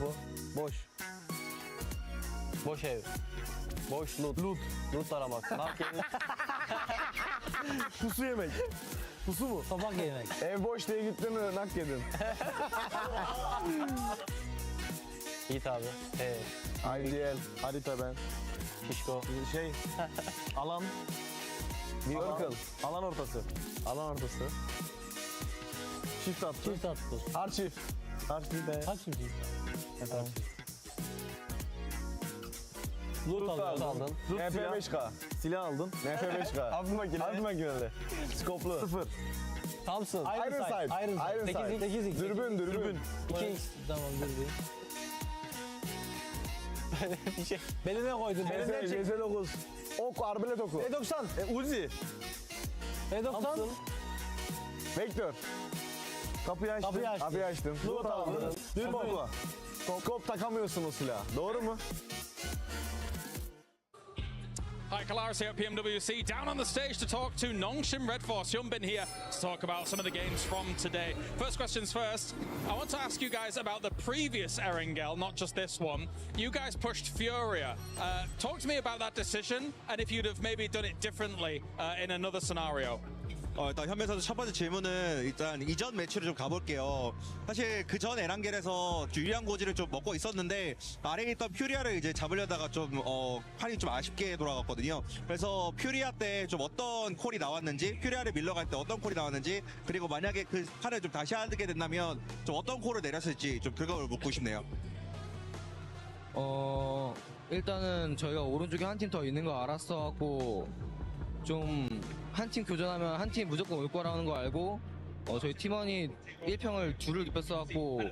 bu? Boş. Boş ev. Boş loot. Loot aramak. Nak yemek. Pusu yemek. Pusu mu? Tabak yemek. Ev boş diye gittin nak yedin. Yiğit abi. IDL. Harita ben. Şişko. Şey. Alan. Circle. Alan ortası. Alan ortası. Çift attı. Çift attı. Arşiv. Arşiv de. Kaç kişi? Loot aldın. Loot MP5K. Silah aldın. MP5K. Hafif makine. Hafif makineli. Skoplu. 0. Thompson. Iron sight. Iron sight. 8x. Dürbün. 2x. Tamam dürbün. Bir şey. Beline koydun. Beline çek. GZ9. Ok, arbelet oku. E90. Uzi. E90. Vektör. Kapıyı açtın. Kapıyı açtın. Loot aldın. Dürbün. Skop takamıyorsun o silahı. Doğru mu? Hi, Kalaris here at PMWC, down on the stage to talk to Nongshim Red Force. Hyunbin here to talk about some of the games from today. First questions first. I want to ask you guys about the previous Erangel, not just this one. You guys pushed Furia. Talk to me about that decision and if you'd have maybe done it differently in another scenario. 일단 현민 선수 첫 번째 질문은 일단 이전 매치로 좀 가볼게요. 사실 그 전 에란겔에서 유리한 고지를 좀 먹고 있었는데 아래에 있던 퓨리아를 이제 잡으려다가 좀 판이 좀 아쉽게 돌아갔거든요. 그래서 퓨리아 때 좀 어떤 콜이 나왔는지, 퓨리아를 밀러갈 때 어떤 콜이 나왔는지, 그리고 만약에 그 판을 좀 다시 하게 된다면 좀 어떤 콜을 내렸을지 좀 그걸 묻고 싶네요. 일단은 저희가 오른쪽에 한 팀 더 있는 거 알았어갖고 좀 한 팀 교전하면 한 팀 무조건 올 거라는 거 알고 저희 팀원이 1평을 둘을 입혔어갖고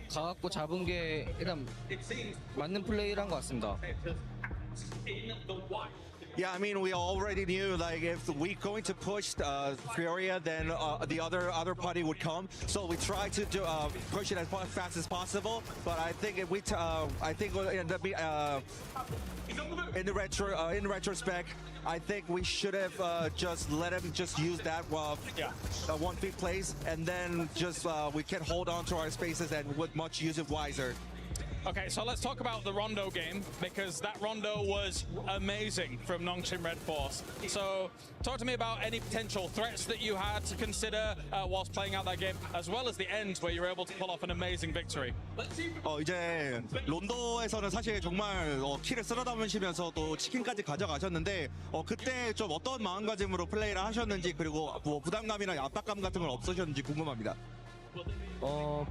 가갖고 잡은 게 일단 맞는 플레이를 한 것 같습니다. Yeah, I mean, we already knew like if we going to push Furia, then the other party would come. So we tried to do, push it as fast as possible. But I think if I think we'll end up in retrospect, I think we should have just let him just use that 1-feet place, and then just we can hold on to our spaces and would much use it wiser. Okay, so let's talk about the Rondo game, because that Rondo was amazing from Nongshim Red Force. So talk to me about any potential threats that you had to consider whilst playing out that game, as well as the end where you were able to pull off an amazing victory. 이제 론도에서는 사실 정말 키를 쓸어 담으시면서 또 치킨까지 가져가셨는데 그때 좀 어떤 마음가짐으로 플레이를 하셨는지, 그리고 뭐 부담감이나 압박감 같은 건 없으셨는지 궁금합니다.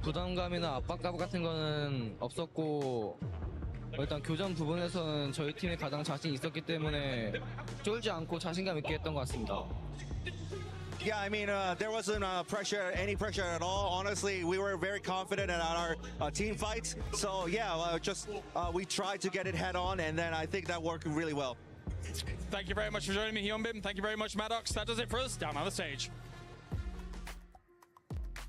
부담감이나 압박감 같은 거는 없었고 일단 교전 부분에서는 저희 팀이 가장 자신 있었기 때문에 쫄지 않고 자신감 있게 했던 것 같습니다. Yeah, I mean, there wasn't any pressure at all. Honestly, we were very confident in our team fights. So yeah, we tried to get it head on, and then I think that worked really well. Thank you very much for joining me, Hyunbin. Thank you very much, Maddox. That does it for us down on the stage.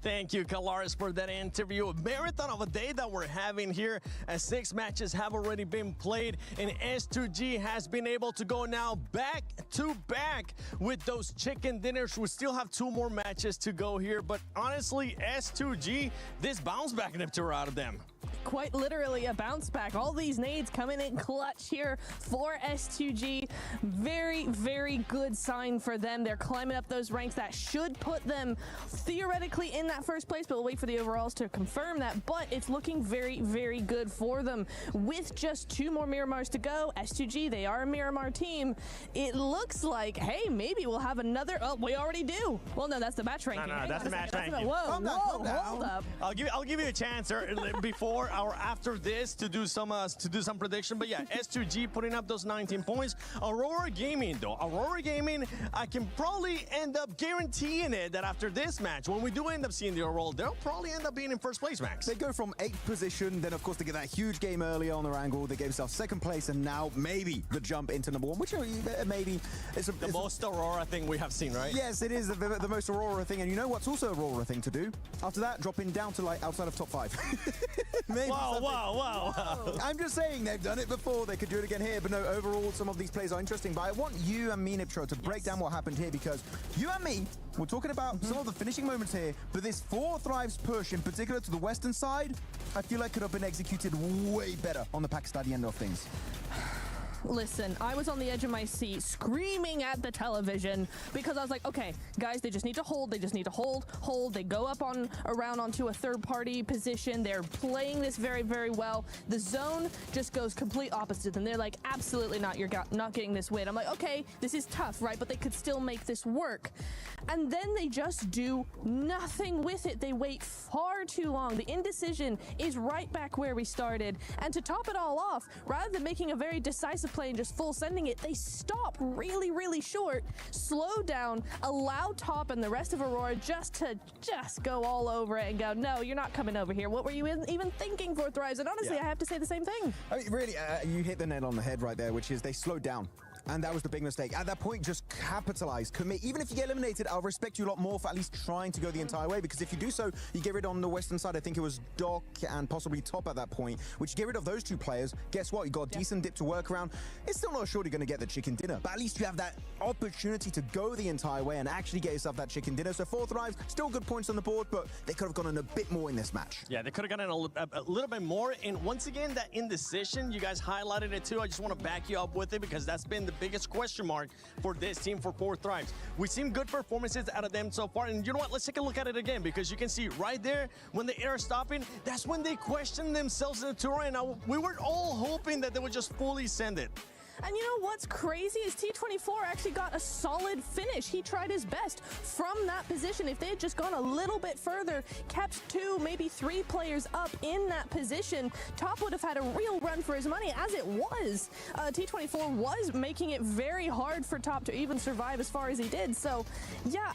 Thank you, Kalaris, for that interview. A marathon of a day that we're having here, as 6 matches have already been played, and S2G has been able to go now back to back with those chicken dinners. We still have 2 more matches to go here, but honestly, S2G, this bounce back inhibitor out of them. Quite literally a bounce back. All these nades coming in clutch here for S2G. Very, very good sign for them. They're climbing up those ranks. That should put them theoretically in that first place, but we'll wait for the overalls to confirm that. But it's looking very, very good for them. With just 2 more Miramars to go, S2G, they are a Miramar team. It looks like, hey, maybe we'll have another. Oh, we already do. Well, no, that's the match ranking. No, that's the match ranking. Whoa, hold up. I'll give you a chance before or after this to do some prediction. But yeah, S2G putting up those 19 points. Aurora Gaming though, I can probably end up guaranteeing it that after this match, when we do end up seeing the Aurora, they'll probably end up being in first place, Max. They go from 8th position, then of course they get that huge game earlier on their angle. They gave themselves 2nd place, and now maybe the jump into number 1, which maybe it's the most Aurora thing we have seen, right? Yes, it is the most Aurora thing, and you know what's also Aurora thing to do? After that, dropping down to like outside of top 5. Maybe something. Wow. I'm just saying they've done it before. They could do it again here. But no, overall, some of these plays are interesting. But I want you and me, Niptro, to break down what happened here, because you and me, we're talking about some of the finishing moments here. But this 4 Thrives push, in particular to the western side, I feel like could have been executed way better on the Pakistani end of things. Listen, I was on the edge of my seat screaming at the television because I was like, okay, guys, they just need to hold. They just need to hold. They go up around onto a third-party position. They're playing this very, very well. The zone just goes complete opposite, and they're like, absolutely not. You're not getting this win. I'm like, okay, this is tough, right? But they could still make this work. And then they just do nothing with it. They wait far too long. The indecision is right back where we started. And to top it all off, rather than making a very decisive play and just full sending it, they stop really, really short, slow down, allow Top and the rest of Aurora just go all over it and go, no, you're not coming over here. What were you even thinking for Thrives? And honestly, I have to say the same thing. I mean, really, you hit the nail on the head right there, which is they slowed down. And that was the big mistake. At that point, just capitalize, commit. Even if you get eliminated, I'll respect you a lot more for at least trying to go the entire way, because if you do so, you get rid on the western side. I think it was Doc and possibly Top at that point, which you get rid of those 2 players. Guess what? You got a decent dip to work around. It's still not sure you're going to get the chicken dinner, but at least you have that opportunity to go the entire way and actually get yourself that chicken dinner. So 4 Thrives, still good points on the board, but they could have gone in a bit more in this match. Yeah, they could have gotten a little bit more. And once again, that indecision, you guys highlighted it too. I just want to back you up with it, because that's been the biggest question mark for this team, for 4 Thrives. We've seen good performances out of them so far, and you know what? Let's take a look at it again, because you can see right there when the air is stopping, that's when they question themselves in the tour, and we were all hoping that they would just fully send it. And you know what's crazy is T24 actually got a solid finish. He tried his best from that position. If they had just gone a little bit further, kept 2, maybe 3 players up in that position, Top would have had a real run for his money. As it was, T24 was making it very hard for Top to even survive as far as he did. So, yeah,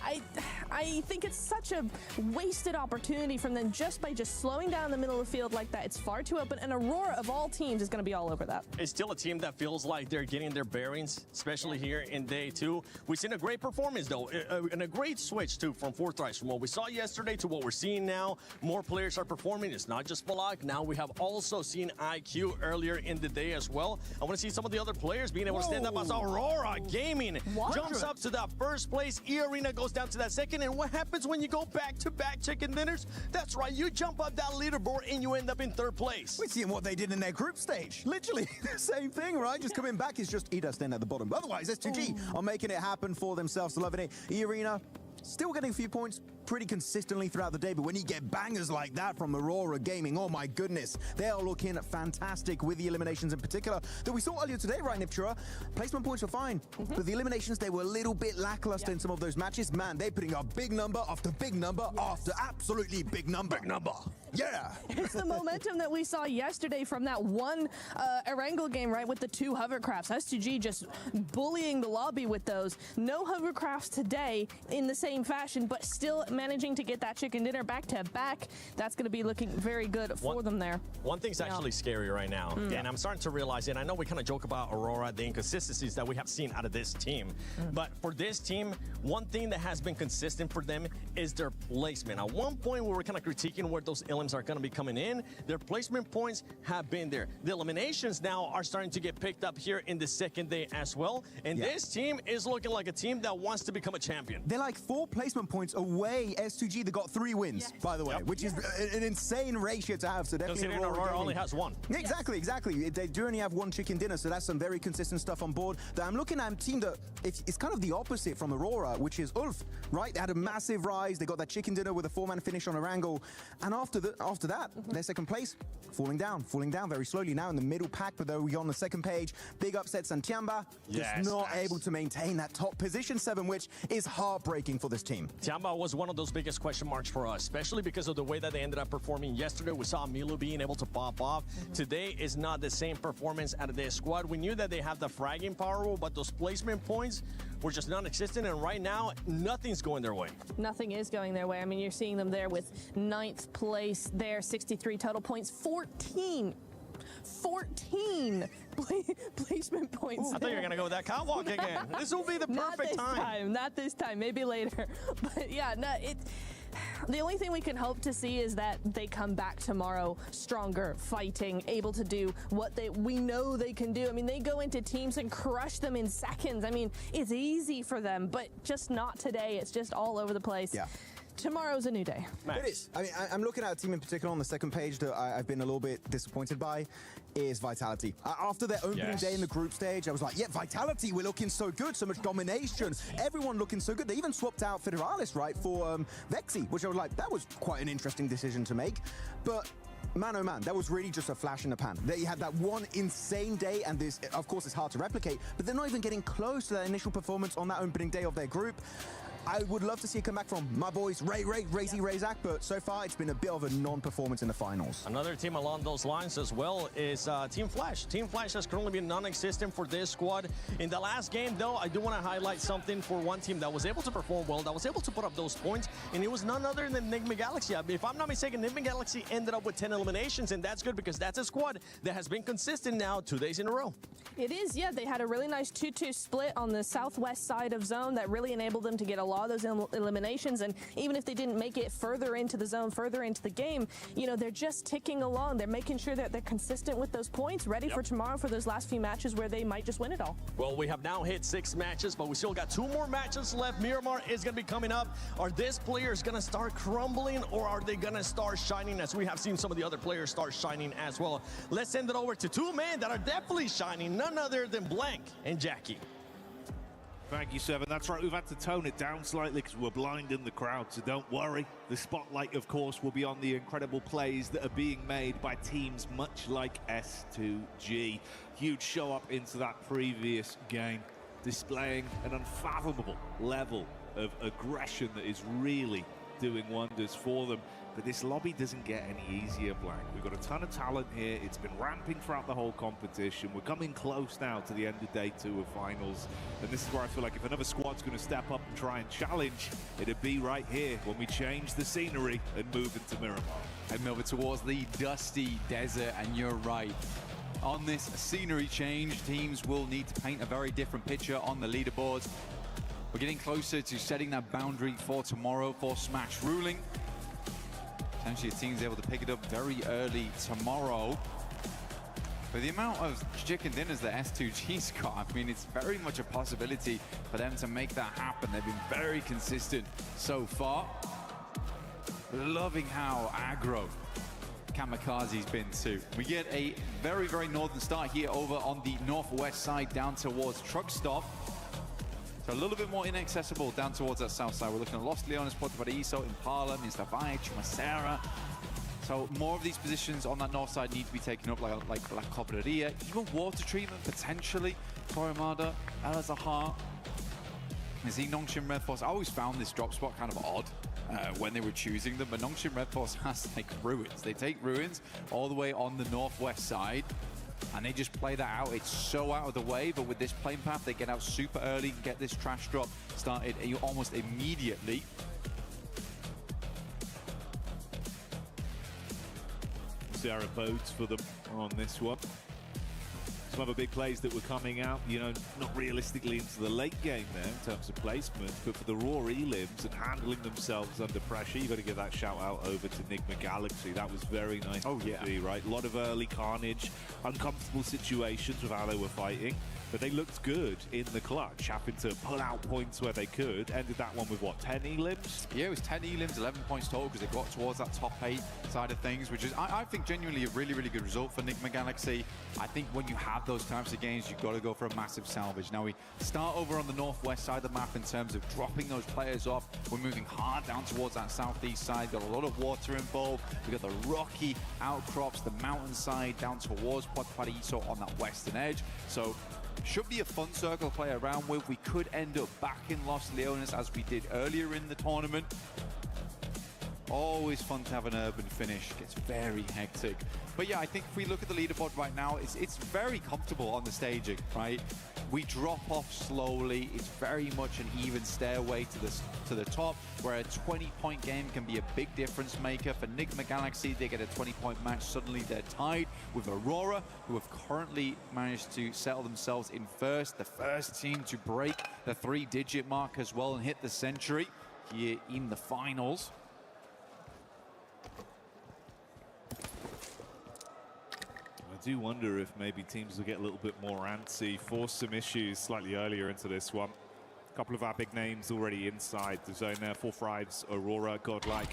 I think it's such a wasted opportunity from them just by slowing down the middle of the field like that. It's far too open, and Aurora, of all teams, is going to be all over that. It's still a team that feels like they're getting their bearings, especially here in day 2. We've seen a great performance, though, and a great switch, too, from 4 Thrives. From what we saw yesterday to what we're seeing now, more players are performing. It's not just Balak. Now we have also seen IQ earlier in the day as well. I want to see some of the other players being able to stand up as Aurora Gaming jumps up to that first place. E-Arena goes down to that second. And what happens when you go back-to-back chicken dinners? That's right, you jump up that leaderboard and you end up in 3rd place. We're seeing what they did in their group stage. Literally the same thing, right? Just coming back is just Ida staying at the bottom. Otherwise, S2G are making it happen for themselves. 11-8. E-Arena still getting a few points pretty consistently throughout the day, but when you get bangers like that from Aurora Gaming, oh my goodness, they are looking fantastic with the eliminations in particular that we saw earlier today, right, Niptura? Placement points were fine, but the eliminations, they were a little bit lackluster in some of those matches. Man, they're putting up big number after big number after absolutely big number. Big number. Yeah. It's the momentum that we saw yesterday from that one Erangel game, right, with the 2 hovercrafts. S2G just bullying the lobby with those. No hovercrafts today in the same fashion, but still managing to get that chicken dinner back to back. That's going to be looking very good for them there. One thing's actually scary right now, and I'm starting to realize it. I know we kind of joke about Aurora, the inconsistencies that we have seen out of this team, but for this team, one thing that has been consistent for them is their placement. At one point, we were kind of critiquing where those elims are going to be coming in. Their placement points have been there. The eliminations now are starting to get picked up here in the second day as well, and this team is looking like a team that wants to become a champion. They're like 4 placement points away. S2G, they got 3 wins, by the way, which is an insane ratio to have. So definitely Aurora only has 1. Exactly. They do only have 1 chicken dinner, so that's some very consistent stuff on board. That I'm looking at a team that it's kind of the opposite from Aurora, which is Ulf, right? They had a massive rise. They got that chicken dinner with a 4-man finish on Erangel, and after that, their second place, falling down very slowly now in the middle pack. But though we on the second page, big upset. Santiamba just not able to maintain that top position 7, which is heartbreaking for this team. Tiamba was one of those biggest question marks for us, especially because of the way that they ended up performing yesterday. We saw Milu being able to pop off. Today is not the same performance out of their squad. We knew that they have the fragging power, but those placement points were just non-existent, and right now, nothing's going their way. Nothing is going their way. I mean, you're seeing them there with 9th place there, 63 total points, 14 placement points. I thought you were going to go with that catwalk again. This will be the perfect time. Not this time, maybe later. But yeah, no, The only thing we can hope to see is that they come back tomorrow stronger, fighting, able to do what we know they can do. I mean, they go into teams and crush them in seconds. I mean, it's easy for them, but just not today. It's just all over the place. Yeah. Tomorrow's a new day. It is. I mean, I'm looking at a team in particular on the second page that I've been a little bit disappointed by is Vitality. After their opening day in the group stage, I was like, yeah, Vitality, we're looking so good, so much domination, everyone looking so good. They even swapped out Federalis, right, for Vexy, which I was like, that was quite an interesting decision to make. But man, oh man, that was really just a flash in the pan. They had that one insane day, and this, of course, it's hard to replicate, but they're not even getting close to that initial performance on that opening day of their group. I would love to see it come back from my boys, Razak, but so far it's been a bit of a non-performance in the finals. Another team along those lines as well is Team Flash. Team Flash has currently been non-existent for this squad. In the last game, though, I do want to highlight something for one team that was able to perform well, that was able to put up those points, and it was none other than Enigma Galaxy. If I'm not mistaken, Enigma Galaxy ended up with 10 eliminations, and that's good because that's a squad that has been consistent now 2 days in a row. It is, yeah. They had a really nice 2-2 split on the southwest side of zone that really enabled them to get a lot of those eliminations. And even if they didn't make it further into the zone, further into the game, you know, they're just ticking along. They're making sure that they're consistent with those points, ready for tomorrow for those last few matches where they might just win it all. Well, we have now hit 6 matches, but we still got 2 more matches left. Miramar is going to be coming up. Are these players going to start crumbling, or are they going to start shining, as we have seen some of the other players start shining as well? Let's send it over to 2 men that are definitely shining, none other than Blank and Jackie. Thank you, Seven. That's right, we've had to tone it down slightly because we're blinding the crowd, so don't worry. The spotlight, of course, will be on the incredible plays that are being made by teams much like S2G. Huge show up into that previous game, displaying an unfathomable level of aggression that is really doing wonders for them. But this lobby doesn't get any easier, Blank. We've got a ton of talent here. It's been ramping throughout the whole competition. We're coming close now to the end of day 2 of finals. And this is where I feel like if another squad's going to step up and try and challenge, it'd be right here when we change the scenery and move into Miramar. And move it towards the dusty desert, and you're right. On this scenery change, teams will need to paint a very different picture on the leaderboards. We're getting closer to setting that boundary for tomorrow for Smash ruling. Potentially a team's able to pick it up very early tomorrow. But the amount of chicken dinners that S2G's got, I mean, it's very much a possibility for them to make that happen. They've been very consistent so far. Loving how aggro Kamikaze's been too. We get a very, very northern start here over on the northwest side down towards Truck Stop. So a little bit more inaccessible down towards that south side. We're looking at Los Leones, Puerto Paraíso, Impala, Mr. Valle, Chumacera. So more of these positions on that north side need to be taken up, like La Cobreria, even water treatment potentially. Torremada, El Azahar. I see Nongshim Red Force. I always found this drop spot kind of odd when they were choosing them, but Nongshim Red Force has like ruins. They take ruins all the way on the northwest side, and they just play that out. It's so out of the way, but with this plane path, they get out super early, get this trash drop started almost immediately. Sarah bodes for them on this one. Some other big plays that were coming out, you know, not realistically into the late game there in terms of placement, but for the raw elims and handling themselves under pressure, you've got to give that shout out over to Enigma Galaxy. That was very nice to see, right? A lot of early carnage, uncomfortable situations with how they were fighting, but they looked good in the clutch, having to pull out points where they could. Ended that one with, what, 10 elims? Yeah, it was 10 elims, 11 points total, because they got towards that top 8 side of things, which is, I think, genuinely a really, really good result for Enigma Galaxy. I think when you have those types of games, you've got to go for a massive salvage. Now, we start over on the northwest side of the map in terms of dropping those players off. We're moving hard down towards that southeast side. Got a lot of water involved. We've got the rocky outcrops, the mountainside down towards Puerto Paraíso on that western edge. So, should be a fun circle to play around with. We could end up back in Los Leones as we did earlier in the tournament. Always fun to have an urban finish. Gets very hectic. But yeah, I think if we look at the leaderboard right now, it's very comfortable on the staging, right? We drop off slowly. It's very much an even stairway to the top, where a 20-point game can be a big difference maker. For Enigma Galaxy, they get a 20-point match. Suddenly they're tied with Aurora, who have currently managed to settle themselves in first. The first team to break the 3-digit mark as well and hit the century here in the finals. do wonder if maybe teams will get a little bit more antsy, force some issues slightly earlier into this one. A couple of our big names already inside the zone there. 4-5's Aurora, Godlike,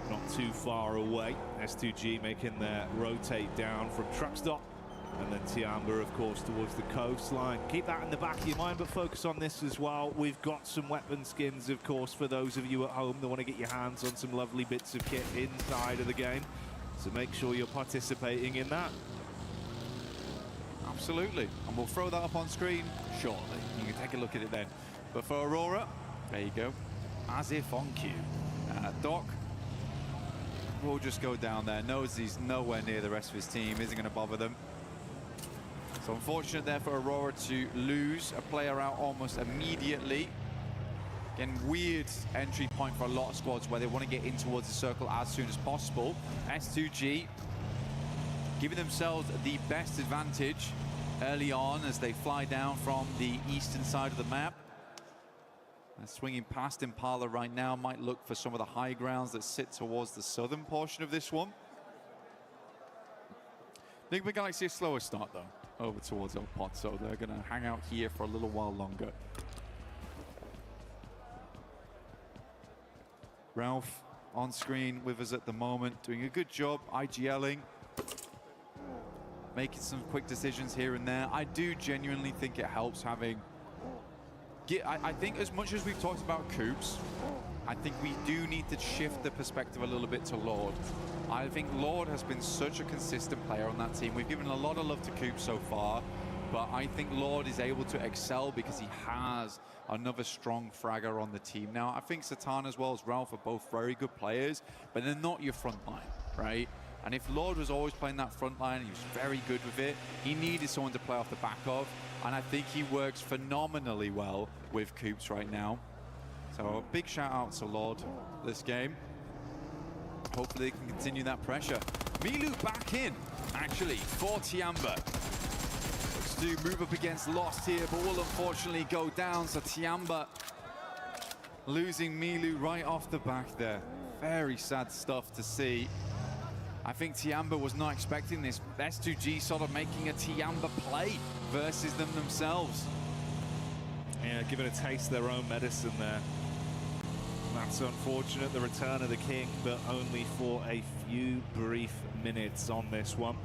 not too far away. S2G making their rotate down from truck stop. And then Tiamba, of course, towards the coastline. Keep that in the back of your mind, but focus on this as well. We've got some weapon skins, of course, for those of you at home that want to get your hands on some lovely bits of kit inside of the game. So make sure you're participating in that. Absolutely. And we'll throw that up on screen shortly. You can take a look at it then. But for Aurora, there you go. As if on cue. Doc will just go down there. Knows he's nowhere near the rest of his team. Isn't going to bother them. So unfortunate there for Aurora to lose a player out almost immediately. Again, weird entry point for a lot of squads where they want to get in towards the circle as soon as possible. S2G giving themselves the best advantage early on as they fly down from the eastern side of the map. And swinging past Impala right now, might look for some of the high grounds that sit towards the southern portion of this one. Enigma Galaxy a slower start though, over towards El Pot, so they're going to hang out here for a little while longer. Ralph on screen with us at the moment, doing a good job IGLing, making some quick decisions here and there. I do genuinely think it helps having... I think as much as we've talked about Coops, I think we do need to shift the perspective a little bit to Lord. I think Lord has been such a consistent player on that team. We've given a lot of love to Coops so far, but I think Lord is able to excel because he has another strong fragger on the team. Now, I think Satan as well as Ralph are both very good players, but they're not your front line, right? And if Lord was always playing that front line, he was very good with it, he needed someone to play off the back of, and I think he works phenomenally well with Coops right now. So a big shout out to Lord this game. Hopefully they can continue that pressure. Milu back in, actually, for Tiamba. Looks to move up against Lost here, but will unfortunately go down. So Tiamba losing Milu right off the back there. Very sad stuff to see. I think Tiamba was not expecting this. S2G sort of making a Tiamba play versus them themselves. Yeah, giving a taste of their own medicine there. That's unfortunate, the return of the king, but only for a few brief minutes on this one.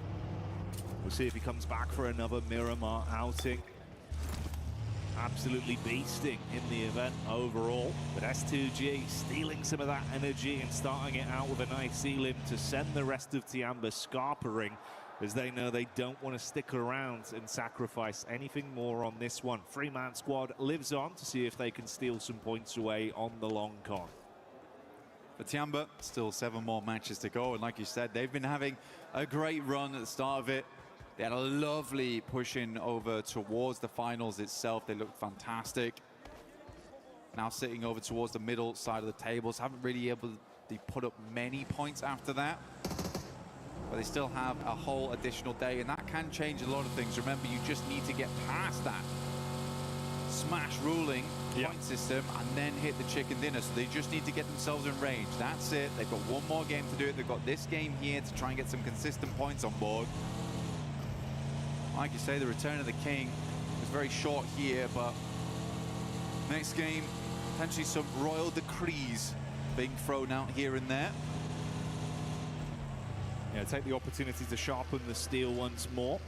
We'll see if he comes back for another Miramar outing. Absolutely beasting in the event overall, but S2G stealing some of that energy and starting it out with a nice ceiling to send the rest of Tiamba scarpering, as they know they don't want to stick around and sacrifice anything more on this one. Three-man squad lives on to see if they can steal some points away on the long con. For Tiamba, still 7 more matches to go, and like you said, they've been having a great run at the start of it. They had a lovely push in over towards the finals itself. They looked fantastic. Now sitting over towards the middle side of the tables, haven't really able to put up many points after that. But they still have a whole additional day, and that can change a lot of things. Remember, you just need to get past that smash ruling point system and then hit the chicken dinner. So they just need to get themselves in range. That's it. They've got one more game to do it. They've got this game here to try and get some consistent points on board. Like you say, the return of the king was very short here, but next game, potentially some royal decrees being thrown out here and there. Yeah, take the opportunity to sharpen the steel once more,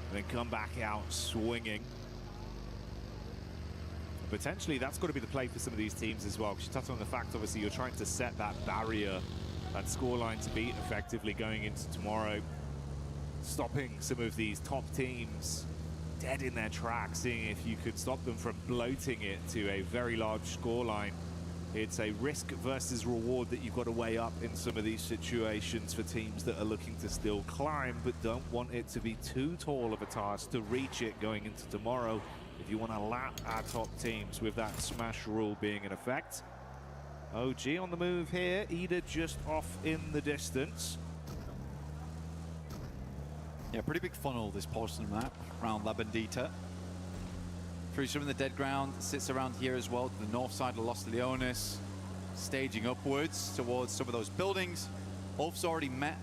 and then come back out swinging. And potentially, that's got to be the play for some of these teams as well, because you touched on the fact, obviously, you're trying to set that barrier, that scoreline to beat effectively going into tomorrow, stopping some of these top teams dead in their tracks, seeing if you could stop them from bloating it to a very large scoreline. It's a risk versus reward that you've got to weigh up in some of these situations for teams that are looking to still climb, but don't want it to be too tall of a task to reach it going into tomorrow if you want to lap our top teams with that smash rule being in effect. OG on the move here, Ida just off in the distance. Yeah, pretty big funnel, this portion of the map around La Bendita. Through some of the dead ground, sits around here as well, to the north side of Los Leones, staging upwards towards some of those buildings. Ulf's already met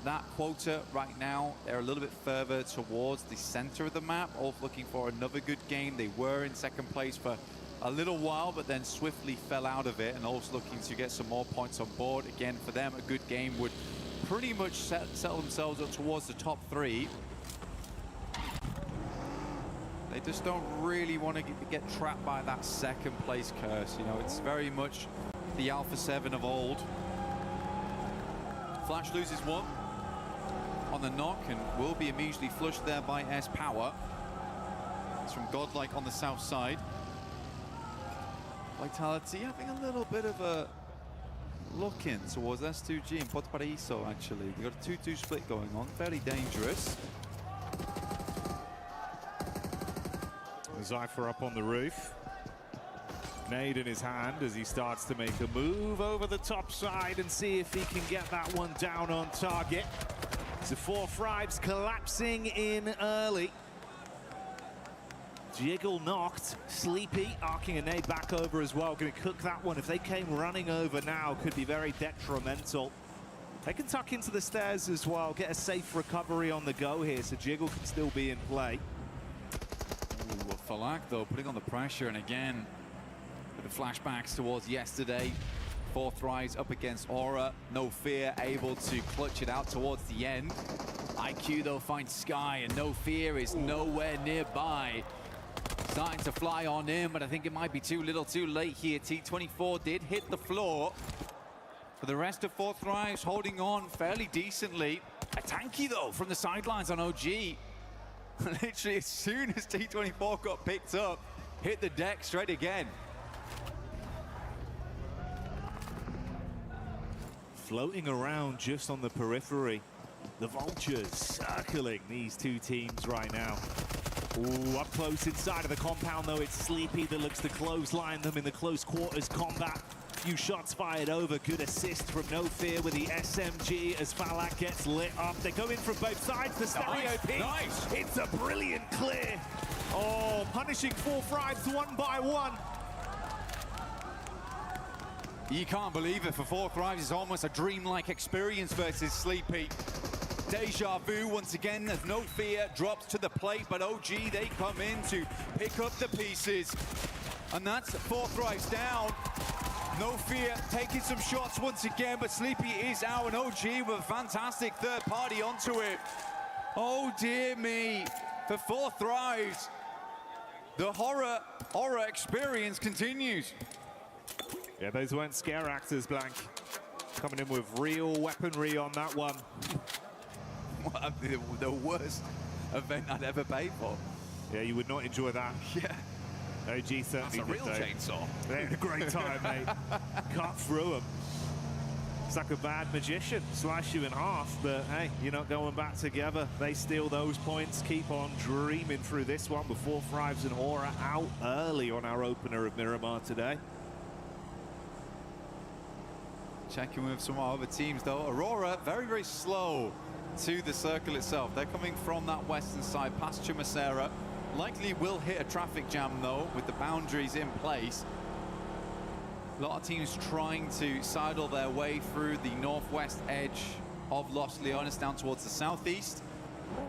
that quota right now. They're a little bit further towards the center of the map, all looking for another good game. They were in second place for a little while, but then swiftly fell out of it, and also looking to get some more points on board. Again, for them, a good game would pretty much settle themselves up towards the top 3. They just don't really want to get trapped by that second place curse. You know, it's very much the Alpha 7 of old. Flash loses one on the knock and will be immediately flushed there by S Power. It's from Godlike on the south side. Vitality having a little bit of a look in towards S2G and Puerto Paraíso, actually. They've got a 2-2 split going on, fairly dangerous. Zypher up on the roof. Nade in his hand as he starts to make a move over the top side and see if he can get that one down on target. So 4 Thrives collapsing in early. Jiggle knocked. Sleepy arcing a nade back over as well. Going to cook that one. If they came running over now, could be very detrimental. They can tuck into the stairs as well. Get a safe recovery on the go here, so Jiggle can still be in play. Ooh, Falak, though, putting on the pressure, and again, with the flashbacks towards yesterday. 4 Thrives up against Aura. No Fear able to clutch it out towards the end. IQ, though, finds Sky, and No Fear is nowhere nearby. Starting to fly on in, but I think it might be too little too late here. T24 did hit the floor. For the rest of 4 Thrives, holding on fairly decently. A tanky, though, from the sidelines on OG. Literally, as soon as T24 got picked up, hit the deck straight again. Floating around just on the periphery. The Vultures circling these two teams right now. Ooh, up close inside of the compound, though, it's Sleepy that looks to clothesline them in the close quarters combat. Few shots fired over. Good assist from No Fear with the SMG as Falak gets lit up. They go in from both sides. The stereo ping. Nice. It's a brilliant clear. Oh, punishing 4 Thrives one by one. You can't believe it. For 4 Thrives, it's almost a dreamlike experience versus Sleepy. Deja vu once again as No Fear drops to the plate, but OG, they come in to pick up the pieces. And that's 4 Thrives down. No Fear taking some shots once again, but Sleepy is out, and OG with a fantastic third party onto it. Oh dear me, for 4 Thrives, the horror experience continues. Yeah, those weren't scare actors, Blank. Coming in with real weaponry on that one. The worst event I'd ever paid for. Yeah, you would not enjoy that. Yeah. OG certainly That's a real chainsaw. They had a great time, mate. Cut through them. It's like a bad magician. Slice you in half, but hey, you're not going back together. They steal those points, keep on dreaming through this one before Thrives and Aura out early on our opener of Miramar today. Checking with some other teams, though. Aurora, very, very slow to the circle itself. They're coming from that western side past Chumacera. Likely will hit a traffic jam, though, with the boundaries in place. A lot of teams trying to sidle their way through the northwest edge of Los Leones down towards the southeast.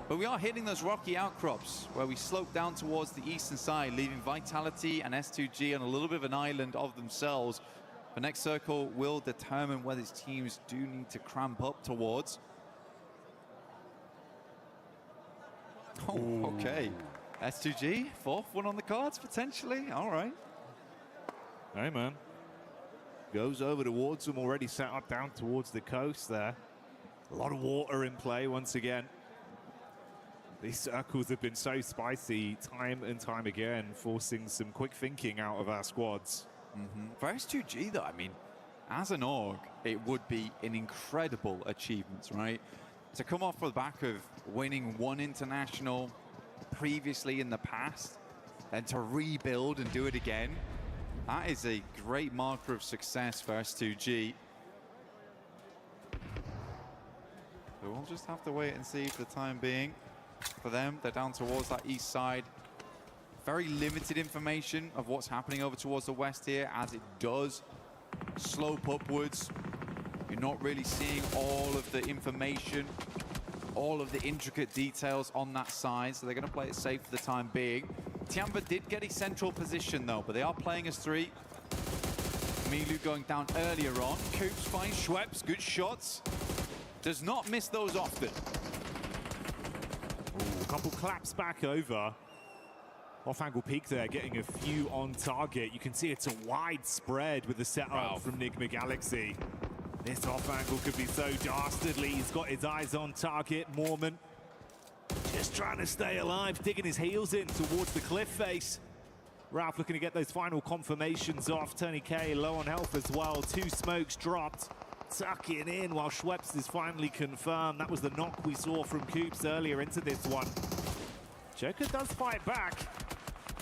But we are hitting those rocky outcrops where we slope down towards the eastern side, leaving Vitality and S2G on a little bit of an island of themselves. The next circle will determine whether these teams do need to cramp up towards. Oh, okay. S2G, 4th one on the cards, potentially. All right. Hey, man. Goes over towards them, already set up down towards the coast there. A lot of water in play once again. These circles have been so spicy time and time again, forcing some quick thinking out of our squads. For S2G, though, I mean, as an org, it would be an incredible achievement, right? To come off the back of winning one international previously in the past, and to rebuild and do it again, that is a great marker of success for S2G. So we'll just have to wait and see for the time being. For them, they're down towards that east side. Very limited information of what's happening over towards the west here, as it does slope upwards. You're not really seeing all of the information, all of the intricate details on that side, so they're going to play it safe for the time being. Tiamba did get a central position though, but they are playing as 3. Milu going down earlier on. Coops finds Schweppes, good shots. Does not miss those often. Ooh, a couple claps back over. Off-angle peek there, getting a few on target. You can see it's a wide spread with the setup from Nigma Galaxy. This off-angle could be so dastardly. He's got his eyes on target. Mormon just trying to stay alive, digging his heels in towards the cliff face. Ralph looking to get those final confirmations off. Tony K low on health as well. 2 smokes dropped. Tucking in while Schweppes is finally confirmed. That was the knock we saw from Coops earlier into this one. Joker does fight back.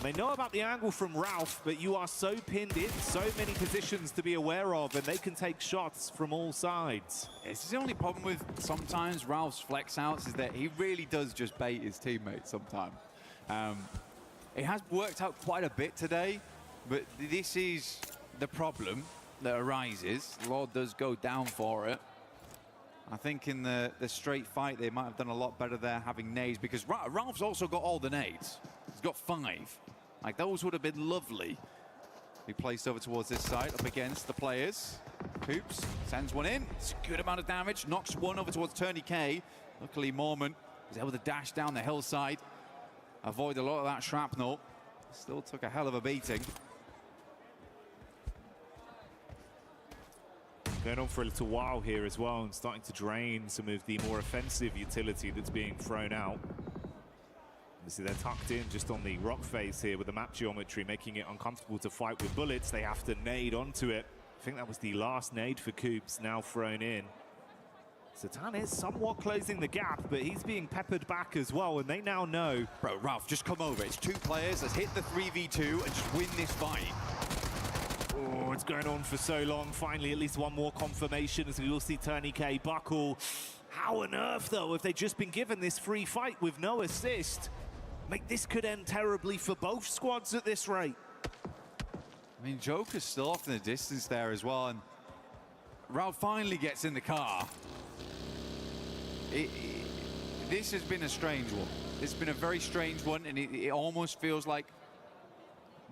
They know about the angle from Ralph, but you are so pinned in, so many positions to be aware of, and they can take shots from all sides. This is the only problem with sometimes Ralph's flex outs is that he really does just bait his teammates sometimes. It has worked out quite a bit today, but this is the problem that arises. Lord does go down for it. I think in the straight fight, they might have done a lot better there having nades, because Ralph's also got all the nades. He's got 5. Like, those would have been lovely. He placed over towards this side, up against the players. Hoops sends one in. It's a good amount of damage. Knocks one over towards Turney K. Luckily, Mormon was able to dash down the hillside. Avoid a lot of that shrapnel. Still took a hell of a beating. Going on for a little while here as well, and starting to drain some of the more offensive utility that's being thrown out. Obviously, they're tucked in just on the rock face here with the map geometry, making it uncomfortable to fight with bullets. They have to nade onto it. I think that was the last nade for Coops, now thrown in. Satan is somewhat closing the gap, but he's being peppered back as well, and they now know. Bro, Ralph, just come over. It's 2 players. Let's hit the 3v2 and just win this fight. Oh, it's going on for so long. Finally, at least one more confirmation as we will see Turney K buckle. How on earth, though, have they just been given this free fight with no assist? Mate, this could end terribly for both squads at this rate. I mean, Joker's still off in the distance there as well, and Ralph finally gets in the car. This has been a strange one. It's been a very strange one, and it almost feels like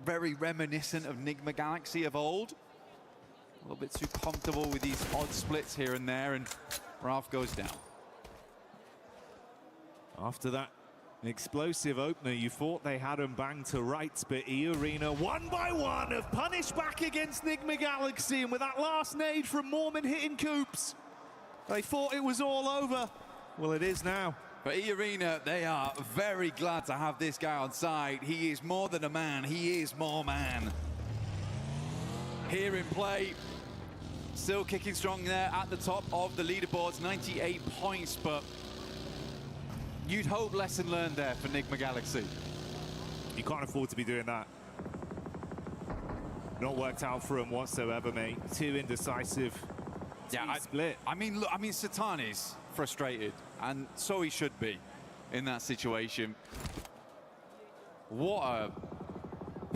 very reminiscent of Nigma Galaxy of old. A little bit too comfortable with these odd splits here and there, and Ralph goes down. After that explosive opener, you thought they had them banged to rights, but E-Arena, one by one, have punished back against Nigma Galaxy, and with that last nade from Mormon hitting Coops, they thought it was all over. Well, it is now. For E-Arena, they are very glad to have this guy on side. He is more than a man, he is more man. Here in play, still kicking strong there at the top of the leaderboards, 98 points, but you'd hope lesson learned there for Nigma Galaxy. You can't afford to be doing that. Not worked out for him whatsoever, mate. Too indecisive. Split. I mean, look, Satan is frustrated, and so he should be in that situation. What a...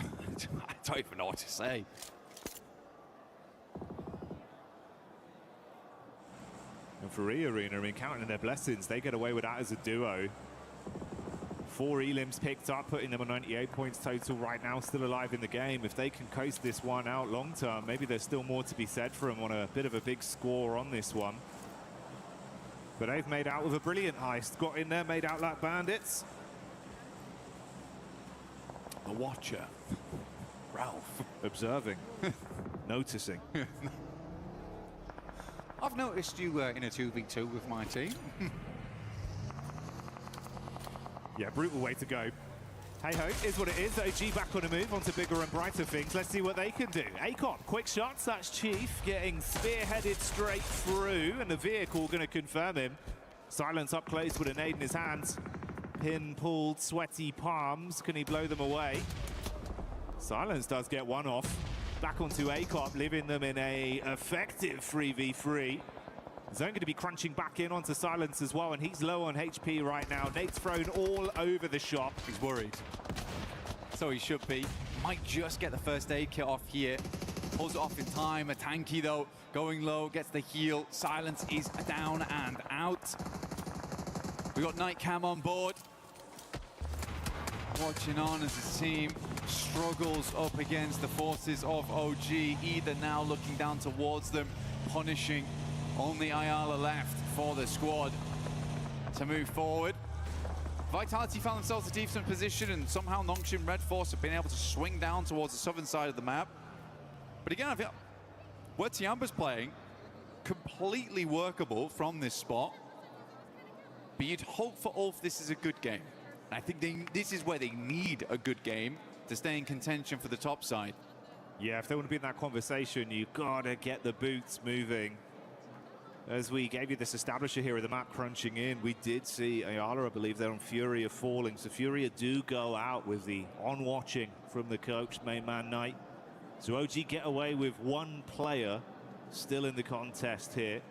I don't even know what to say. And for E-Arena, I mean, counting their blessings, they get away with that as a duo. 4 elims picked up, putting them on 98 points total right now, still alive in the game. If they can coast this one out long term, maybe there's still more to be said for them on a bit of a big score on this one. But they've made out with a brilliant heist. Got in there, made out like bandits. The Watcher. Ralph. Observing. Noticing. I've noticed you in a 2v2 with my team. Yeah, brutal way to go. Hey-ho, is what it is. OG back on a move onto bigger and brighter things. Let's see what they can do. ACOP, quick shots. That's Chief getting spearheaded straight through, and the vehicle going to confirm him. Silence up close with a nade in his hands. Pin pulled, sweaty palms. Can he blow them away? Silence does get one off. Back onto ACOP, leaving them in a effective 3v3. Zone going to be crunching back in onto Silence as well, and he's low on HP right now. Nate's thrown all over the shop. He's worried. So he should be. Might just get the first aid kit off here. pulls it off in time. A tanky though, going low, gets the heal. Silence is down and out. We got Night Cam on board. Watching on as the team struggles up against the forces of OG. Either now looking down towards them, punishing. Only Ayala left for the squad to move forward. Vitality found themselves in a decent position, and somehow Nongshim Red Force have been able to swing down towards the southern side of the map. But again, I feel where Tiamba's playing, completely workable from this spot. But you'd hope for Ulf this is a good game. And I think this is where they need a good game to stay in contention for the top side. Yeah, if they want to be in that conversation, you've got to get the boots moving. As we gave you this establisher here of the map crunching in, we did see Ayala, I believe, there on Furia falling. So Furia do go out with the on-watching from the coach, main man Knight. So OG get away with one player still in the contest here.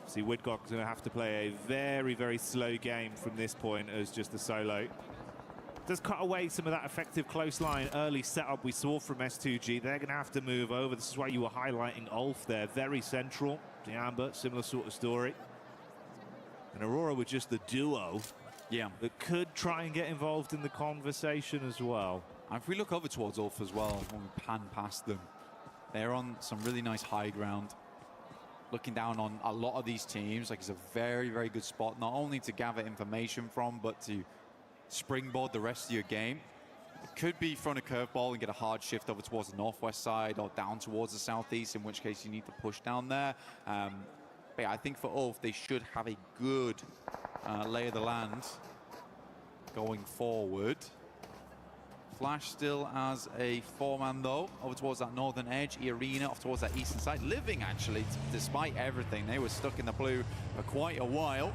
See, Widcock's going to have to play a very, very slow game from this point as just a solo. Does cut away some of that effective close line early setup we saw from S2G. They're going to have to move over. This is why you were highlighting Ulf there. Very central. Tiamba, similar sort of story. And Aurora with just the duo. Yeah. That could try and get involved in the conversation as well. And if we look over towards Ulf as well, when we pan past them, they're on some really nice high ground. Looking down on a lot of these teams, like it's a very, very good spot, not only to gather information from, but to springboard the rest of your game. It could be front a curveball and get a hard shift over towards the northwest side or down towards the southeast, in which case you need to push down there. But yeah, I think for Ulf, they should have a good lay of the land going forward. Flash still as a 4-man though, over towards that northern edge. Arena off towards that eastern side. Living actually, despite everything. They were stuck in the blue for quite a while.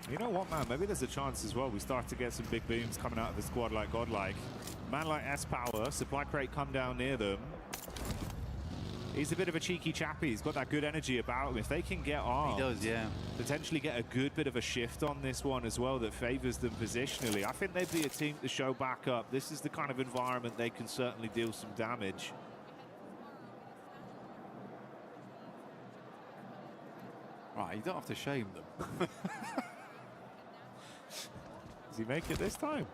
You know what, man? Maybe there's a chance as well. We start to get some big booms coming out of the squad like Godlike. Man like S-Power, supply crate come down near them. He's a bit of a cheeky chappy. He's got that good energy about him. If they can get armed, He does, yeah. potentially get a good bit of a shift on this one as well that favors them positionally. I think they'd be a team to show back up. This is the kind of environment they can certainly deal some damage. Right, you don't have to shame them. Does he make it this time?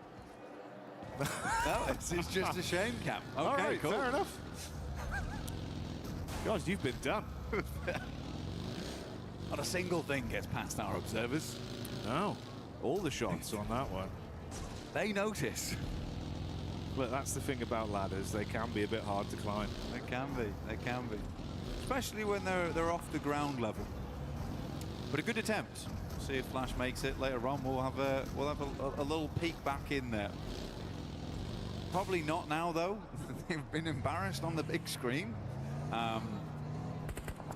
No, it's just a shame, Cam. Okay, all right, cool. fair enough. God, you've been done. Not a single thing gets past our observers. No, all the shots on that one. They notice. Look, that's the thing about ladders. They can be a bit hard to climb. They can be. They can be. Especially when they're off the ground level. But a good attempt. See if Flash makes it later on. We'll have a little peek back in there. Probably not now though. They've been embarrassed on the big screen.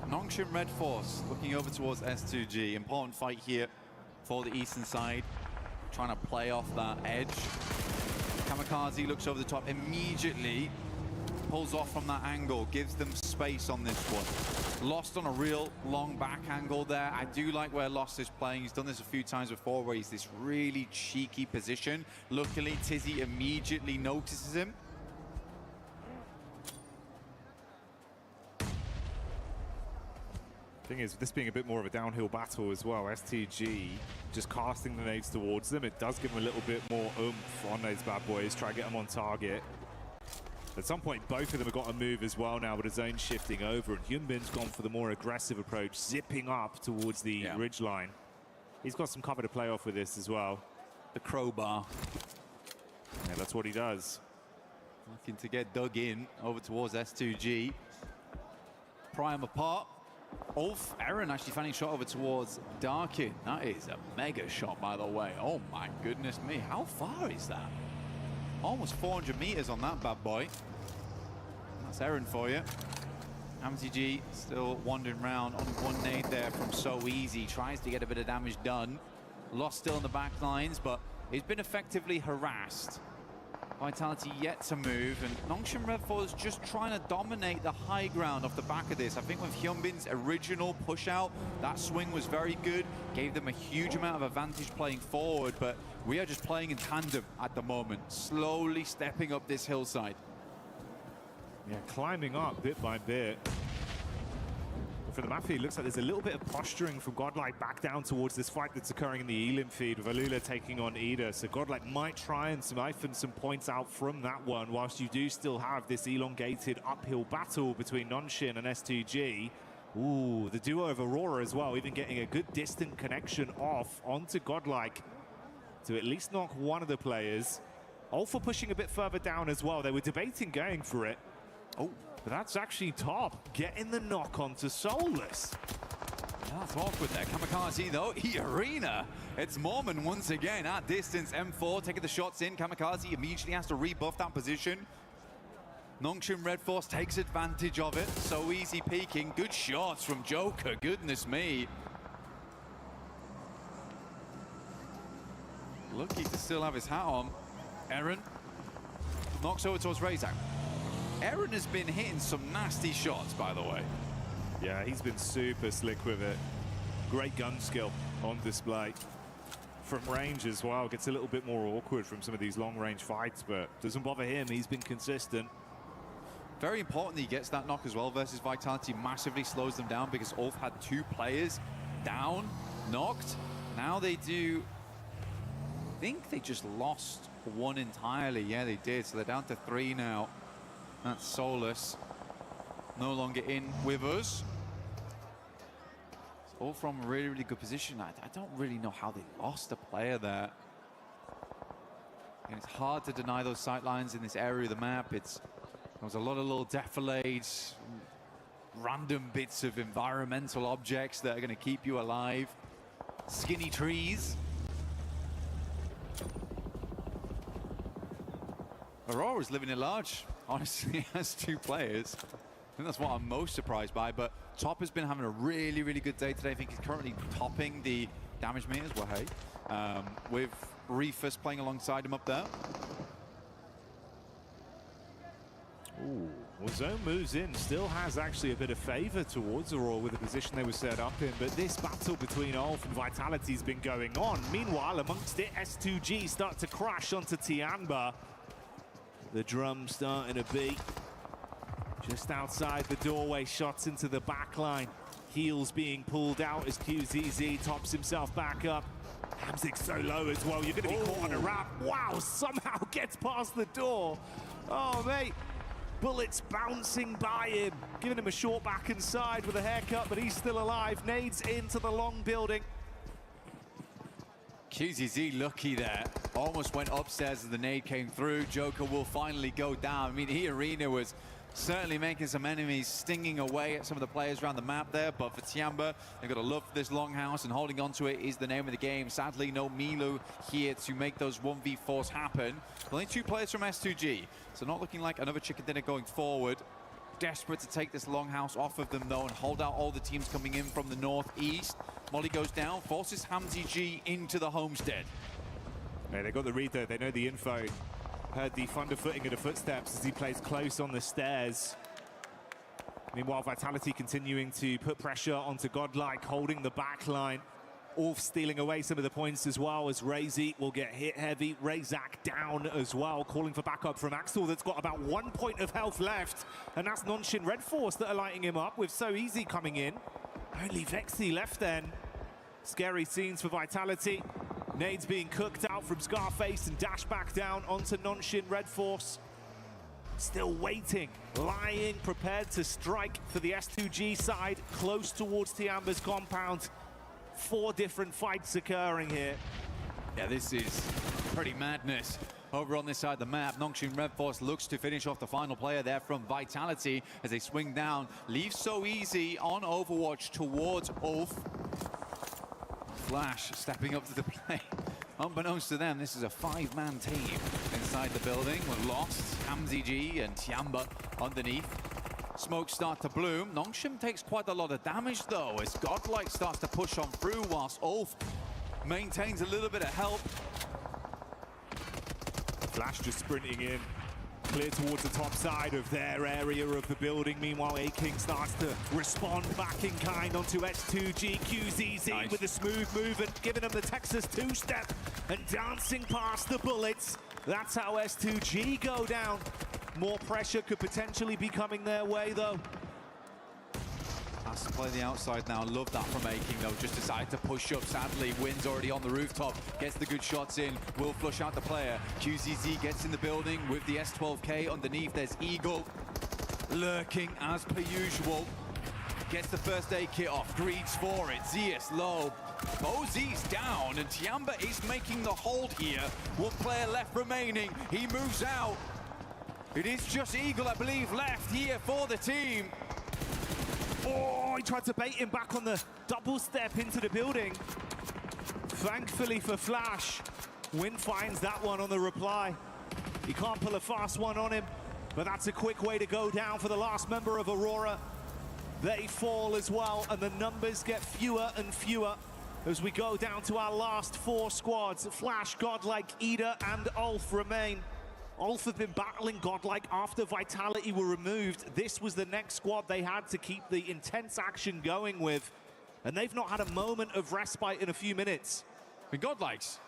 Nongshim Red Force looking over towards S2G. Important fight here for the eastern side. Trying to play off that edge. Kamikaze looks over the top immediately. Pulls off from that angle. Gives them space on this one. Lost on a real long back angle there. I do like where Lost is playing. He's done this a few times before where he's this really cheeky position. Luckily, Tizzy immediately notices him. Thing is, this being a bit more of a downhill battle as well, STG just casting the nades towards them. It does give them a little bit more oomph on those bad boys, try to get them on target. At some point, both of them have got to move as well now with his zone shifting over, and Hyunbin's gone for the more aggressive approach, zipping up towards the ridge line. He's got some cover to play off with this as well. The crowbar. Yeah, that's what he does. Looking to get dug in over towards S2G. Prime apart. Ulf, Aaron actually finding shot over towards Darkin. That is a mega shot, by the way. Oh my goodness me, how far is that? Almost 400 meters on that bad boy. That's Aaron for you. MTG still wandering around on one nade there from So Easy. Tries to get a bit of damage done. Lost still in the back lines, but he's been effectively harassed. Vitality yet to move, and Nongshim Red Force just trying to dominate the high ground off the back of this. I think with Hyunbin's original push out, that swing was very good, gave them a huge amount of advantage playing forward, but we are just playing in tandem at the moment, slowly stepping up this hillside. Yeah, climbing up bit by bit. For the Mafia, it looks like there's a little bit of posturing from Godlike back down towards this fight that's occurring in the Elim feed with Alula taking on Ida. So Godlike might try and siphon some points out from that one, whilst you do still have this elongated uphill battle between Nongshim and S2G. Ooh, the duo of Aurora as well, even getting a good distant connection off onto Godlike to at least knock one of the players. Alpha pushing a bit further down as well. They were debating going for it. Oh. But that's actually top, getting the knock onto Soulless. Yeah, that's awkward there. Kamikaze though, E-Arena. It's Mormon once again at distance. M4 taking the shots in. Kamikaze immediately has to rebuff that position. Nongshim Red Force takes advantage of it. So easy peeking. Good shots from Joker, goodness me. Lucky to still have his hat on. Eren knocks over towards Razak. Eren has been hitting some nasty shots, by the way. Yeah, he's been super slick with it. Great gun skill on display. From range as well, gets a little bit more awkward from some of these long-range fights, but doesn't bother him. He's been consistent. Very important he gets that knock as well versus Vitality. Massively slows them down because Ulf had 2 players down, knocked. Now they do... I think they just lost 1 entirely. Yeah, they did. So they're down to 3 now. That's Soulless, no longer in with us. It's all from a really, really good position. I don't really know how they lost a player there. And it's hard to deny those sight lines in this area of the map. There was a lot of little defilades, random bits of environmental objects that are going to keep you alive. Skinny trees. Aurora's living it large. Honestly, has 2 players. I think that's what I'm most surprised by, but Top has been having a really, really good day today. I think he's currently topping the damage meters, well, hey, with Reefus playing alongside him up there. Ooh, well, Zone moves in, still has actually a bit of favor towards Aurora with the position they were set up in, but this battle between Ulf and Vitality has been going on. Meanwhile, amongst it, S2G start to crash onto Tianba. The drum starting to beat. Just outside the doorway, shots into the back line. Heels being pulled out as QZZ tops himself back up. Hamzik's so low as well, you're going to be caught on a wrap. Wow, somehow gets past the door. Oh, mate. Bullets bouncing by him, giving him a short back and side with a haircut, but he's still alive. Nades into the long building. QZZ lucky there. Almost went upstairs as the nade came through. Joker will finally go down. I mean, E-Arena was certainly making some enemies, stinging away at some of the players around the map there. But for Tianba, they've got to love this longhouse, and holding on to it is the name of the game. Sadly, no Milu here to make those 1v4s happen. Only 2 players from S2G, so not looking like another chicken dinner going forward. Desperate to take this longhouse off of them, though, and hold out all the teams coming in from the northeast. Molly goes down, forces Hamzy G into the homestead. Yeah, they got the read, though. They know the info. Heard the thunderfooting of the footsteps as he plays close on the stairs. Meanwhile, Vitality continuing to put pressure onto Godlike, holding the back line. Ulf stealing away some of the points as well, as Razy will get hit heavy. Razak down as well, calling for backup from Axel that's got about 1 point of health left. And that's Nongshim Red Force that are lighting him up with So Easy coming in. Only Vexy left then. Scary scenes for Vitality. Nades being cooked out from Scarface and dashed back down onto Nongshim Red Force. Still waiting, lying, prepared to strike for the S2G side, close towards Tiamba's compound. 4 different fights occurring here. Yeah, this is pretty madness. Over on this side of the map, Nongshim Red Force looks to finish off the final player there from Vitality as they swing down. Leave So Easy on Overwatch towards Ulf. Flash stepping up to the plate. Unbeknownst to them, this is a 5-man team inside the building. We're lost. Hamzy G and Tianba underneath. Smoke start to bloom. Nongshim takes quite a lot of damage, though, as Godlike starts to push on through, whilst Ulf maintains a little bit of help. Flash just sprinting in. Clear towards the top side of their area of the building. Meanwhile, A-King starts to respond back in kind onto S2G. QZZ with a smooth move and giving them the Texas two-step and dancing past the bullets. That's how S2G go down. More pressure could potentially be coming their way, though. Has to play the outside now. Love that from A-King, though. Just decided to push up. Sadly, Wynn's already on the rooftop. Gets the good shots in. Will flush out the player. QZZ gets in the building with the S12K. Underneath, there's Eagle lurking as per usual. Gets the first aid kit off. Greeds for it. Zeus low. Bozy's down, and Tiamba is making the hold here. One player left remaining. He moves out. It is just Eagle, I believe, left here for the team. Oh, he tried to bait him back on the double step into the building. Thankfully for Flash, Wynn finds that one on the reply. He can't pull a fast one on him, but that's a quick way to go down for the last member of Aurora. They fall as well, and the numbers get fewer and fewer as we go down to our last 4 squads. Flash, Godlike, Ida, and Ulf remain. Ulf have been battling Godlike after Vitality were removed. This was the next squad they had to keep the intense action going with, and they've not had a moment of respite in a few minutes. I mean, Godlike's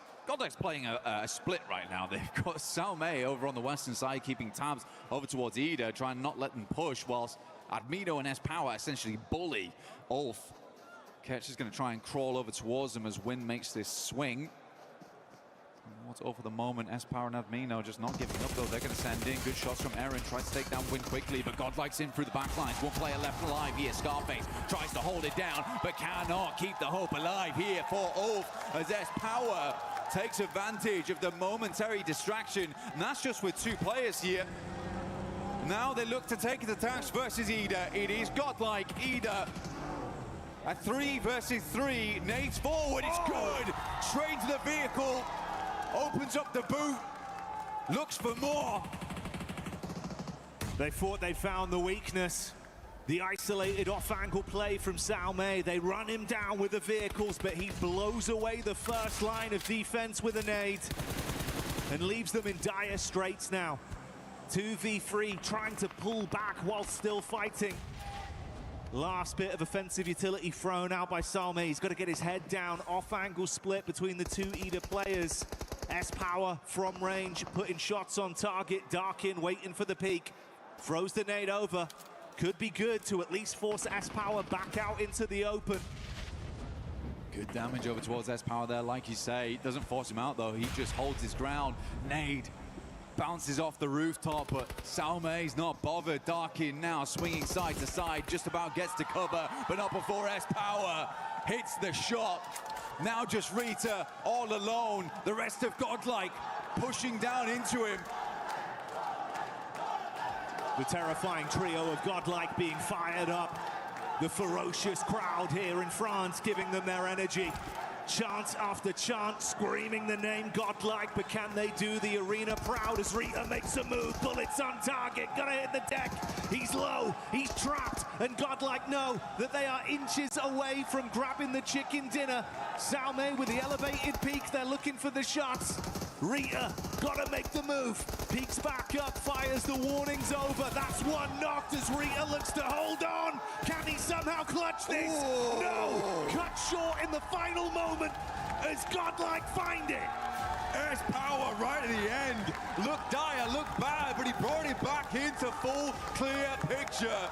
playing a split right now. They've got Salme over on the western side, keeping tabs over towards Ida, trying not let them push, whilst Admino and S-Power essentially bully Ulf. Ketch is going to try and crawl over towards them as Wynn makes this swing. What's over the moment, S-Power and Admino just not giving up, though. They're going to send in good shots from Eren, tries to take down Wynn quickly, but Godlike's in through the back lines. One player left alive here. Scarface tries to hold it down, but cannot keep the hope alive here for Ulf, as S-Power takes advantage of the momentary distraction, and that's just with 2 players here. Now they look to take the attacks versus Ida. It is Godlike, Ida. A 3 versus 3, nades forward, it's good. Straight to the vehicle. Opens up the boot, looks for more. They thought they found the weakness. The isolated off-angle play from Salme. They run him down with the vehicles, but he blows away the first line of defense with a nade and leaves them in dire straits now. 2v3, trying to pull back while still fighting. Last bit of offensive utility thrown out by Salme. He's got to get his head down. Off-angle split between the 2 Ida players. S-Power from range, putting shots on target. Darkin waiting for the peak. Throws the nade over. Could be good to at least force S-Power back out into the open. Good damage over towards S-Power there, like you say. Doesn't force him out, though. He just holds his ground. Nade bounces off the rooftop, but Salme's not bothered. Darkin now swinging side to side, just about gets to cover, but not before S-Power hits the shot. Now just Rita all alone. The rest of Godlike pushing down into him. The terrifying trio of Godlike being fired up. The ferocious crowd here in France giving them their energy. Chant after chant, screaming the name Godlike, but can they do the arena proud as Rita makes a move? Bullets on target, gonna hit the deck. He's low, he's trapped, and Godlike know that they are inches away from grabbing the chicken dinner. Salme with the elevated peak, they're looking for the shots. Rita, gotta make the move. Peeks back up, fires the warnings over. That's one knocked as Rita looks to hold on. Can he somehow clutch this? Ooh. No, cut short in the final moment as Godlike find it. S-Power right at the end. Looked dire, looked bad, but he brought it back into full, clear picture.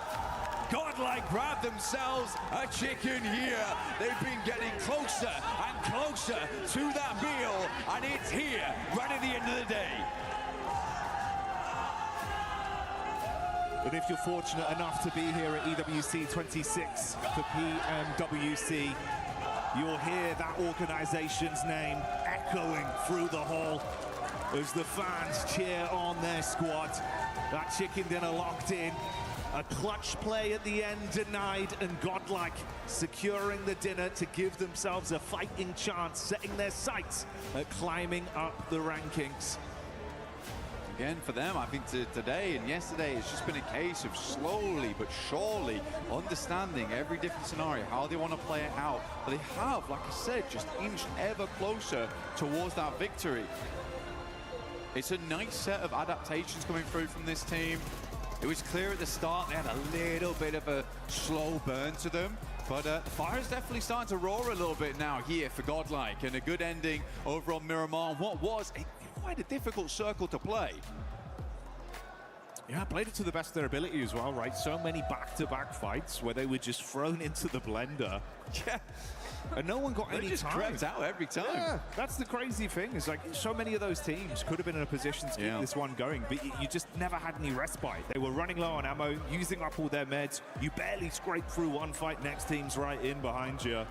Godlike grabbed themselves a chicken here. They've been getting closer and closer to that meal, and it's here right at the end of the day. And if you're fortunate enough to be here at EWC 26 for PMWC, you'll hear that organization's name echoing through the hall as the fans cheer on their squad. That chicken dinner locked in. A clutch play at the end denied, and Godlike securing the dinner to give themselves a fighting chance, setting their sights at climbing up the rankings. Again, for them, I think today and yesterday, it's just been a case of slowly but surely understanding every different scenario, how they want to play it out. But they have, like I said, just inched ever closer towards that victory. It's a nice set of adaptations coming through from this team. It was clear at the start they had a little bit of a slow burn to them, but the fire's definitely starting to roar a little bit now here for Godlike, and a good ending over on Miramar. What was quite a difficult circle to play. Yeah, played it to the best of their ability as well, right? So many back-to-back fights where they were just thrown into the blender. Yeah. And no one got any just time. crept out every time. Yeah, that's the crazy thing. Is like so many of those teams could have been in a position to keep this one going, but you just never had any respite. They were running low on ammo, using up all their meds. You barely scraped through one fight. Next team's right in behind you.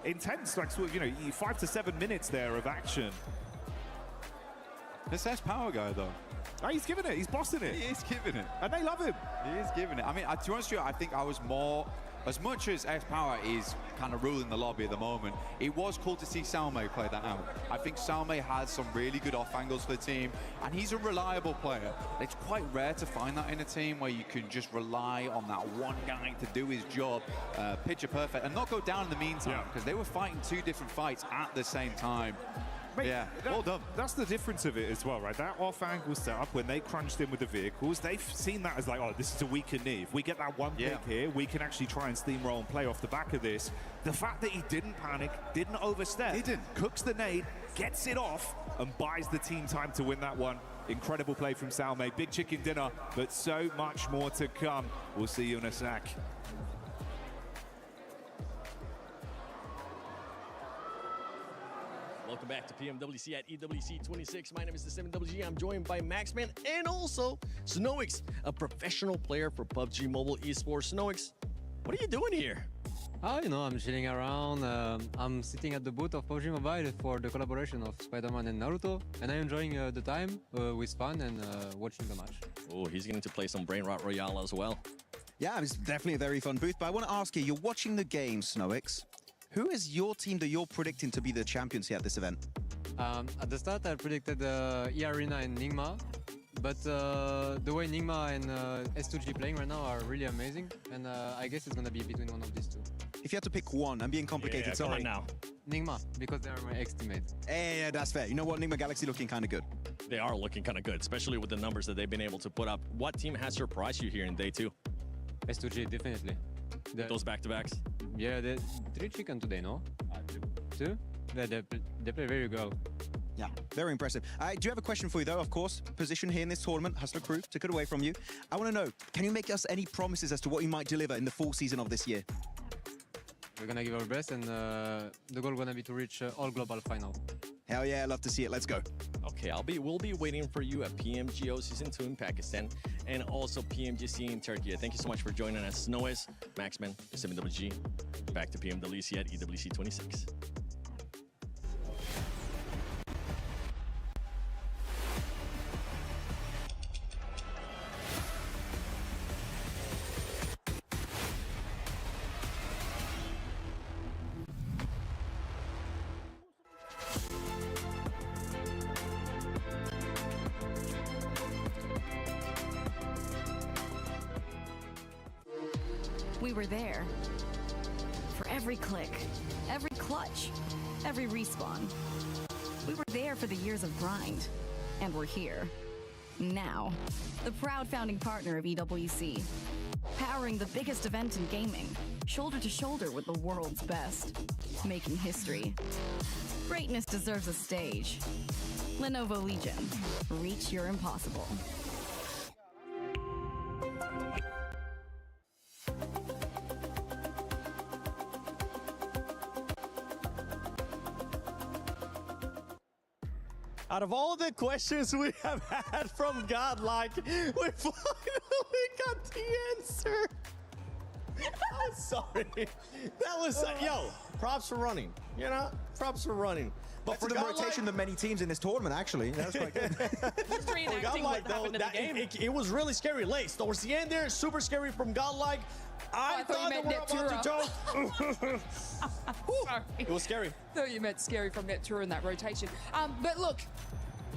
Intense, like sort of, you know, 5 to 7 minutes there of action. This S-Power guy though. Oh, he's giving it. He's bossing it. He is giving it. And they love him. He is giving it. I mean, to be honest with you, I think I was more, as much as S-Power is kind of ruling the lobby at the moment, it was cool to see Salme play that out. I think Salme has some really good off angles for the team, and he's a reliable player. It's quite rare to find that in a team where you can just rely on that one guy to do his job, picture perfect, and not go down in the meantime, because they were fighting 2 different fights at the same time. Mate, yeah, well done. That's the difference of it as well, right? That off-angle setup, when they crunched in with the vehicles, they've seen that as like, oh, this is a weaker knee. If we get that one pick here, we can actually try and steamroll and play off the back of this. The fact that he didn't panic, didn't overstep, cooks the nade, gets it off, and buys the team time to win that one. Incredible play from Salme. Big chicken dinner, but so much more to come. We'll see you in a sec. Welcome back to PMWC at EWC 26. My name is the 7WG. I'm joined by Maxman and also Snoix, a professional player for PUBG Mobile Esports. Snoix, what are you doing here? You know, I'm chilling around. I'm sitting at the booth of PUBG Mobile for the collaboration of Spider-Man and Naruto, and I'm enjoying the time with fun and watching the match. Oh, he's getting to play some Brain Rot Royale as well. Yeah, it's definitely a very fun booth, but I want to ask you, you're watching the game, Snoix. Who is your team that you're predicting to be the champions here at this event? At the start, I predicted E-Arena and Nigma, but the way Nigma and S2G playing right now are really amazing, and I guess it's going to be between one of these two. If you had to pick one, I'm being complicated, sorry. Come on now. Nigma, because they are my ex-teammates. Yeah, that's fair. You know what? Nigma Galaxy looking kind of good. They are looking kind of good, especially with the numbers that they've been able to put up. What team has surprised you here in day 2? S2G, definitely. Those back-to-backs? Yeah, 3 chicken today, no? 2? Yeah, they play very well. Yeah, very impressive. I do have a question for you, though, of course. Position here in this tournament, Hustler Crew, took it away from you. I want to know, can you make us any promises as to what you might deliver in the full season of this year? We're going to give our best, and the goal is going to be to reach all global final. Hell yeah, love to see it. Let's go. Okay, we'll be waiting for you at PMGO Season 2 in Pakistan and also PMGC in Turkey. Thank you so much for joining us. Snois, Maxman, 7WG. Back to PMWC at EWC 26. We were there for every click, every clutch, every respawn. We were there for the years of grind, and we're here now. The proud founding partner of EWC, powering the biggest event in gaming, shoulder to shoulder with the world's best, making history. Greatness deserves a stage. Lenovo Legion, reach your impossible. Out of all the questions we have had from Godlike, we finally got the answer. I'm sorry. That was, yo, props for running. You know, props for running. But for the rotation of many teams in this tournament, actually. That was quite good. Just reenacting what happened in the game. It was really scary late. Towards the end there, super scary from Godlike. I thought they were about to choke. Sorry. It was scary. Thought you meant scary from Neptura in that rotation. But look,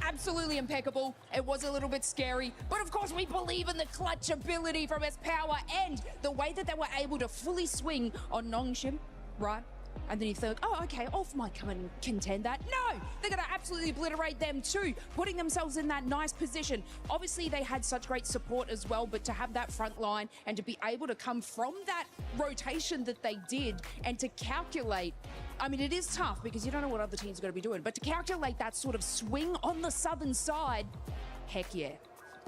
absolutely impeccable. It was a little bit scary, but of course we believe in the clutch ability from S-Power and the way that they were able to fully swing on Nongshim, right? And then you think, oh, okay, Ulf might come and contend that. No, they're going to absolutely obliterate them too, putting themselves in that nice position. Obviously, they had such great support as well, but to have that front line and to be able to come from that rotation that they did and to calculate, I mean, it is tough because you don't know what other teams are going to be doing, but to calculate that sort of swing on the southern side, heck yeah.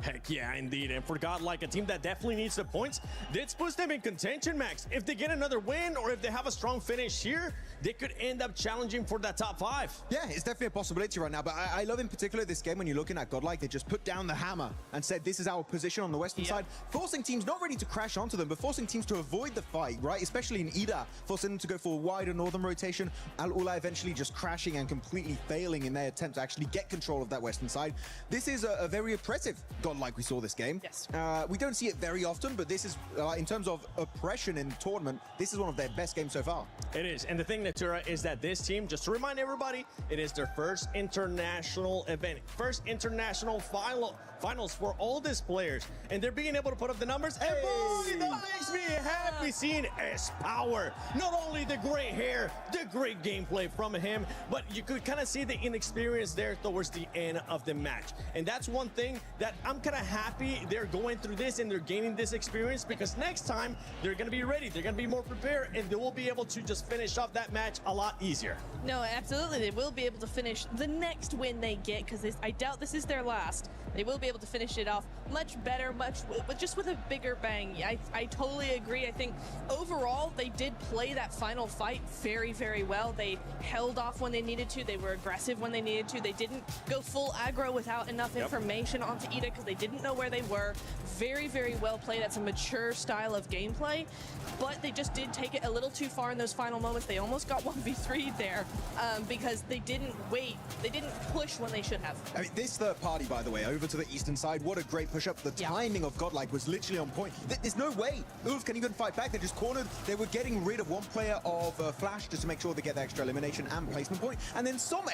Heck yeah, indeed. And for Godlike, a team that definitely needs the points, this puts them in contention, Max. If they get another win or if they have a strong finish here, they could end up challenging for that top 5. Yeah, it's definitely a possibility right now, but I love in particular this game when you're looking at Godlike, they just put down the hammer and said, this is our position on the western side, forcing teams not ready to crash onto them, but forcing teams to avoid the fight, right? Especially in Ida, forcing them to go for a wider northern rotation, Al-Ula eventually just crashing and completely failing in their attempt to actually get control of that western side. This is a very oppressive Godlike we saw this game. Yes. We don't see it very often, but this is, in terms of oppression in the tournament, this is one of their best games so far. It is. And the thing, Natura, is that this team, just to remind everybody, it is their first international event, first international finals for all these players, and they're being able to put up the numbers. Hey. And boy, that makes me happy seeing S-Power. Not only the great hair, the great gameplay from him, but you could kind of see the inexperience there towards the end of the match. And that's one thing that I'm kind of happy they're going through this and they're gaining this experience, because next time they're going to be ready, they're going to be more prepared, and they will be able to just finish off that match a lot easier. No, absolutely. They will be able to finish the next win they get, because I doubt this is their last. They will be able to finish it off much better, just with a bigger bang. I totally agree. I think overall they did play that final fight very, very well. They held off when they needed to. They were aggressive when they needed to. They didn't go full aggro without enough information onto Ida because they didn't know where they were. Very, very well played. That's a mature style of gameplay, but they just did take it a little too far in those final moments. They almost got 1v3'd there because they didn't wait. They didn't push when they should have. I mean, this third party, by the way, over to the eastern side, what a great push-up. The timing of Godlike was literally on point. There's no way Ulf can even fight back. They're just cornered. They were getting rid of one player of Flash just to make sure they get the extra elimination and placement point. And then Some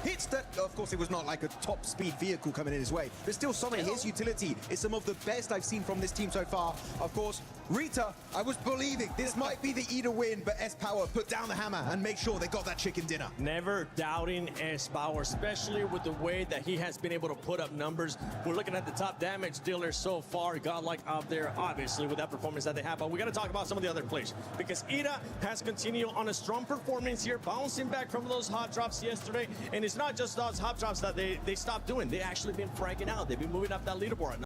hits that, of course, it was not like a top speed vehicle coming in his way, but still Some, his utility is some of the best I've seen from this team so far. Of course, Rita, I was believing this might be the Ida win, but S-Power put down the hammer and make sure they got that chicken dinner. Never doubting S-Power, especially with the way that he has been able to put up numbers. We're looking at the top damage dealer so far, Godlike up there, obviously, with that performance that they have. But we got to talk about some of the other players, because Ida has continued on a strong performance here, bouncing back from those hot drops yesterday. And it's not just those hot drops that they stopped doing. They actually been fragging out. They've been moving up that leaderboard.